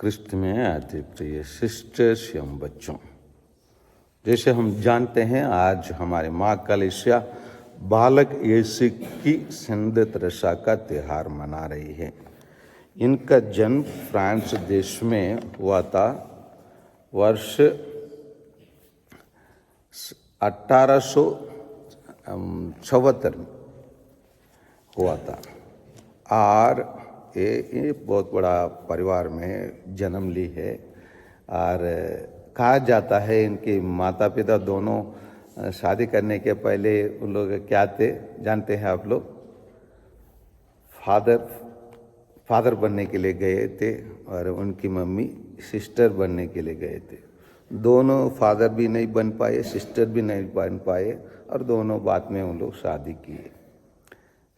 कृष्ण में अति प्रिय सिस्टर्स एवं बच्चों, जैसे हम जानते हैं आज हमारे माँ कलीसिया बालक यीशु की सिंध तरसा का त्यौहार मना रही है। इनका जन्म फ्रांस देश में हुआ था वर्ष 1876 में हुआ था और ये बहुत बड़ा परिवार में जन्म ली है। और कहा जाता है इनके माता पिता दोनों शादी करने के पहले उन लोग क्या थे जानते हैं आप लोग? फादर बनने के लिए गए थे और उनकी मम्मी सिस्टर बनने के लिए गए थे। दोनों फादर भी नहीं बन पाए, सिस्टर भी नहीं बन पाए और दोनों बाद में उन लोग शादी किए।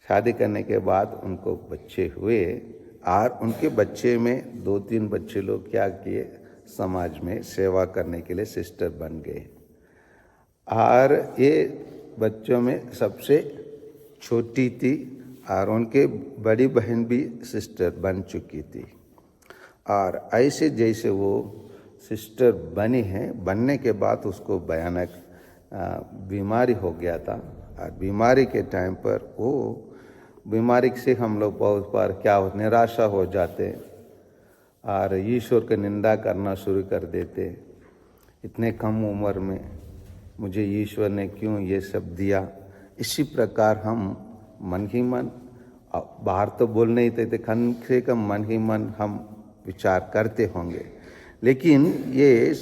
शादी करने के बाद उनको बच्चे हुए और उनके बच्चे में 2-3 बच्चे लोग क्या किए, समाज में सेवा करने के लिए सिस्टर बन गए। और ये बच्चों में सबसे छोटी थी और उनके बड़ी बहन भी सिस्टर बन चुकी थी। और ऐसे जैसे वो सिस्टर बनी है, बनने के बाद उसको भयानक बीमारी हो गया था। और बीमारी के टाइम पर वो बीमारी से हम लोग बहुत बार क्या निराशा हो जाते और ईश्वर की निंदा करना शुरू कर देते। इतने कम उम्र में मुझे ईश्वर ने क्यों ये सब दिया। इसी प्रकार हम मन ही मन, बाहर तो बोल नहीं थे, कम से कम मन ही मन हम विचार करते होंगे। लेकिन ये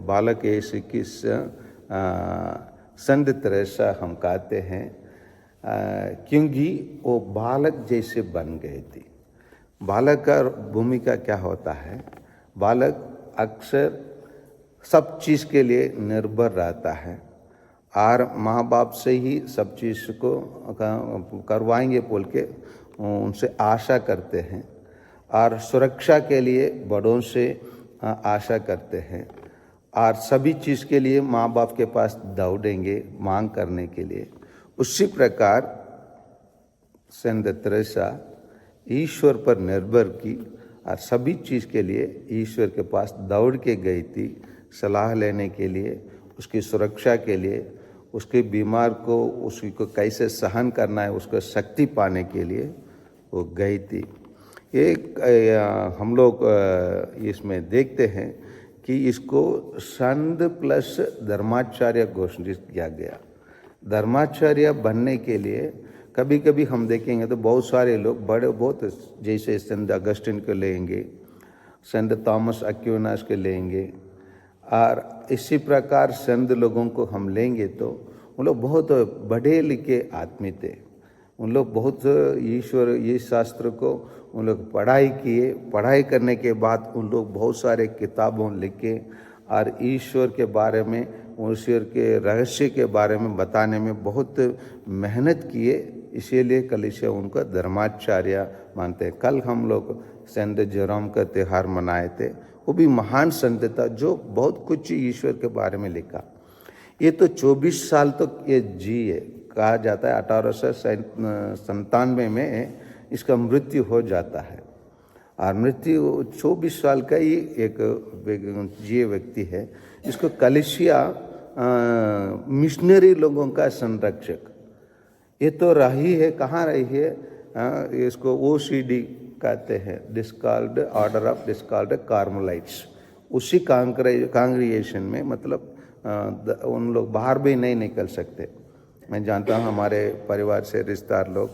बालक यीशु की संत तरसा हम कहते हैं क्योंकि वो बालक जैसे बन गए थे। बालक का भूमिका क्या होता है? बालक अक्सर सब चीज़ के लिए निर्भर रहता है और माँ बाप से ही सब चीज़ को करवाएंगे बोल के उनसे आशा करते हैं और सुरक्षा के लिए बड़ों से आशा करते हैं और सभी चीज़ के लिए माँ बाप के पास दौड़ेंगे मांग करने के लिए। उसी प्रकार संत तरसा ईश्वर पर निर्भर की और सभी चीज़ के लिए ईश्वर के पास दौड़ के गई थी, सलाह लेने के लिए, उसकी सुरक्षा के लिए, उसके बीमार को उसको कैसे सहन करना है उसको शक्ति पाने के लिए वो गई थी। एक हम लोग इसमें देखते हैं कि इसको संत प्लस धर्माचार्य घोषित किया गया। धर्माचार्य बनने के लिए कभी कभी हम देखेंगे तो बहुत सारे लोग बड़े बहुत जैसे संत अगस्टिन को लेंगे, संत थॉमस एक्विनास के लेंगे और इसी प्रकार संत लोगों को हम लेंगे तो उन लोग बहुत बड़े लिखे आदमी थे। उन लोग बहुत ईश्वर ये शास्त्र को उन लोग पढ़ाई किए। पढ़ाई करने के बाद उन लोग बहुत सारे किताबों लिखे और ईश्वर के बारे में, ईश्वर के रहस्य के बारे में बताने में बहुत मेहनत किए। इसीलिए कलीसिया उनका धर्माचार्य मानते हैं। कल हम लोग संत जेरोम का त्यौहार मनाए थे। वो भी महान संत था जो बहुत कुछ ईश्वर के बारे में लिखा। ये तो 24 साल तक ये जिए। कहा जाता है 1897 में इसका मृत्यु हो जाता है और मृत्यु 24 साल का ही एक जिए व्यक्ति है। इसको कलीसिया मिशनरी लोगों का संरक्षक ये तो रही है। कहाँ रही है? इसको OCD कहते हैं, डिस्काल्ड ऑर्डर ऑफ डिस्काल्ड कार्मेलाइट्स। उसी कांग्रीगेशन में मतलब उन लोग बाहर भी नहीं निकल सकते। मैं जानता हूँ हमारे परिवार से रिश्तेदार लोग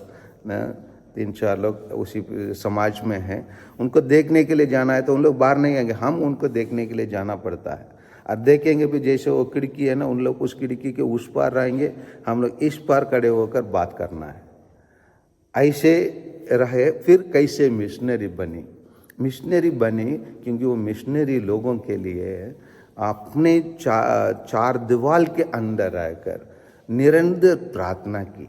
3-4 लोग उसी समाज में हैं। उनको देखने के लिए जाना है तो उन लोग बाहर नहीं आएंगे, हम उनको देखने के लिए जाना पड़ता है। और देखेंगे भी जैसे वो खिड़की है ना, उन लोग उस खिड़की के उस पार रहेंगे, हम लोग इस पार खड़े होकर बात करना है। ऐसे रहे। फिर कैसे मिशनरी बनी? मिशनरी बनी क्योंकि वो मिशनरी लोगों के लिए अपने चार दीवार के अंदर रहकर निरंतर प्रार्थना की।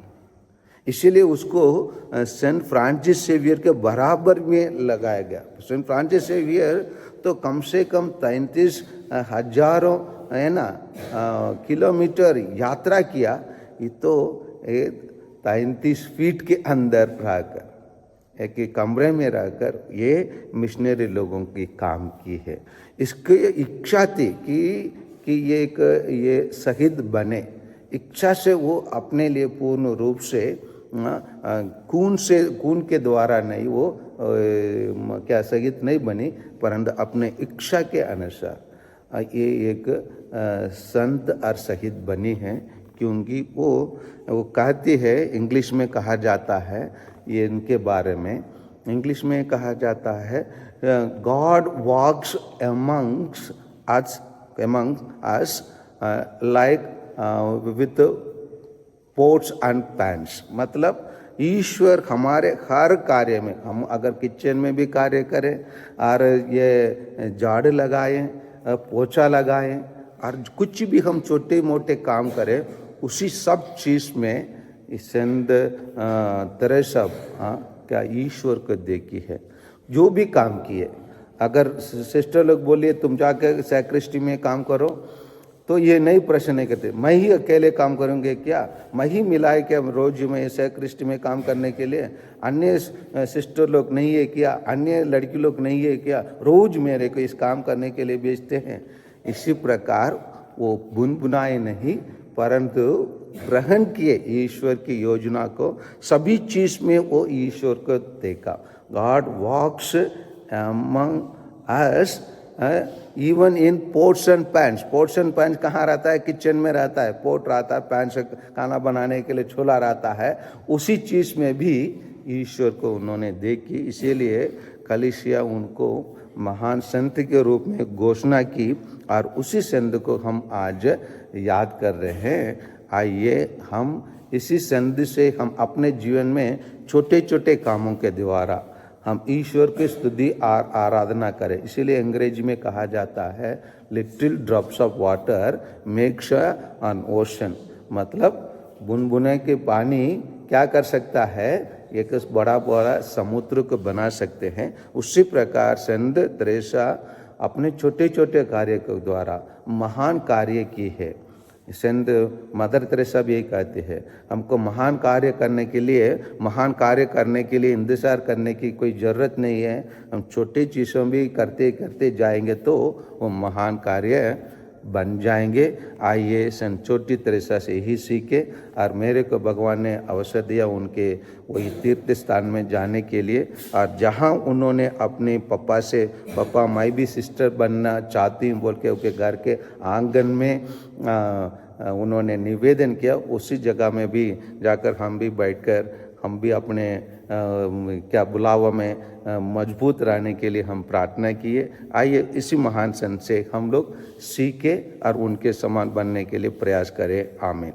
इसीलिए उसको सेंट फ्रांसिस सेवियर के बराबर में लगाया गया। सेंट फ्रांसिस सेवियर तो कम से कम 33,000 है ना किलोमीटर यात्रा किया। ये तो 33 फीट के अंदर रहकर एक ही कमरे में रहकर ये मिशनरी लोगों की काम की है। इसकी इच्छा थी कि ये शहीद बने, इच्छा से वो अपने लिए पूर्ण रूप से खून के द्वारा नहीं, वो क्या शहीद नहीं बनी, परंतु अपने इच्छा के अनुसार ये एक संत और शहीद बनी है। क्योंकि वो कहती है, इंग्लिश में कहा जाता है ये इनके बारे में, इंग्लिश में कहा जाता है God walks amongst us like with pots and pans। मतलब ईश्वर हमारे हर कार्य में, हम अगर किचन में भी कार्य करें और ये झाड़ू लगाएं, पोछा लगाएं और कुछ भी हम छोटे मोटे काम करें, उसी सब चीज़ में संत तेरेसा क्या ईश्वर को देखी है, जो भी काम किए। अगर सिस्टर लोग बोलिए तुम जाकर सैक्रिस्टी में काम करो, तो ये नहीं प्रश्न नहीं करते, मैं ही अकेले काम करूँगे क्या, मैं ही मिलाए क्या रोज में सैक्रिस्टी में काम करने के लिए, अन्य सिस्टर लोग नहीं है क्या, अन्य लड़की लोग नहीं है क्या, रोज मेरे को इस काम करने के लिए भेजते हैं। इसी प्रकार वो बुनाए नहीं, परंतु ग्रहण किए ईश्वर की योजना को, सभी चीज में वो ईश्वर को देखा। God walks among us even in pots and pans. Pots and pans कहाँ रहता है? किचन में रहता है। पोट रहता है, पैन से खाना बनाने के लिए छोला रहता है, उसी चीज में भी ईश्वर को उन्होंने देखी। इसीलिए कलीसिया उनको महान संत के रूप में घोषणा की और उसी संत को हम आज याद कर रहे हैं। आइए हम इसी संत से हम अपने जीवन में छोटे छोटे कामों के द्वारा हम ईश्वर की स्तुति और आराधना करें। इसीलिए अंग्रेजी में कहा जाता है little drops of water makes an ocean. मतलब बुनबुने के पानी क्या कर सकता है? एक बड़ा बड़ा समुद्र को बना सकते हैं। उसी प्रकार संत तेरेसा अपने छोटे छोटे कार्य के द्वारा महान कार्य की है। संत मदर तेरेसा भी यही कहते हैं, हमको महान कार्य करने के लिए इंतजार करने की कोई ज़रूरत नहीं है। हम छोटी चीज़ों भी करते करते जाएंगे तो वो महान कार्य बन जाएंगे। आइए संत छोटी तेरेसा से यही सीखे और मेरे को भगवान ने अवसर दिया उनके वही तीर्थ स्थान में जाने के लिए, और जहाँ उन्होंने अपने पापा से, पापा मैं भी सिस्टर बनना चाहती हूँ बोल के उनके घर के आंगन में उन्होंने निवेदन किया, उसी जगह में भी जाकर हम भी बैठकर हम भी अपने क्या बुलावा में मजबूत रहने के लिए हम प्रार्थना किए। आइए इसी महान संत से हम लोग सीखे और उनके समान बनने के लिए प्रयास करें। आमीन।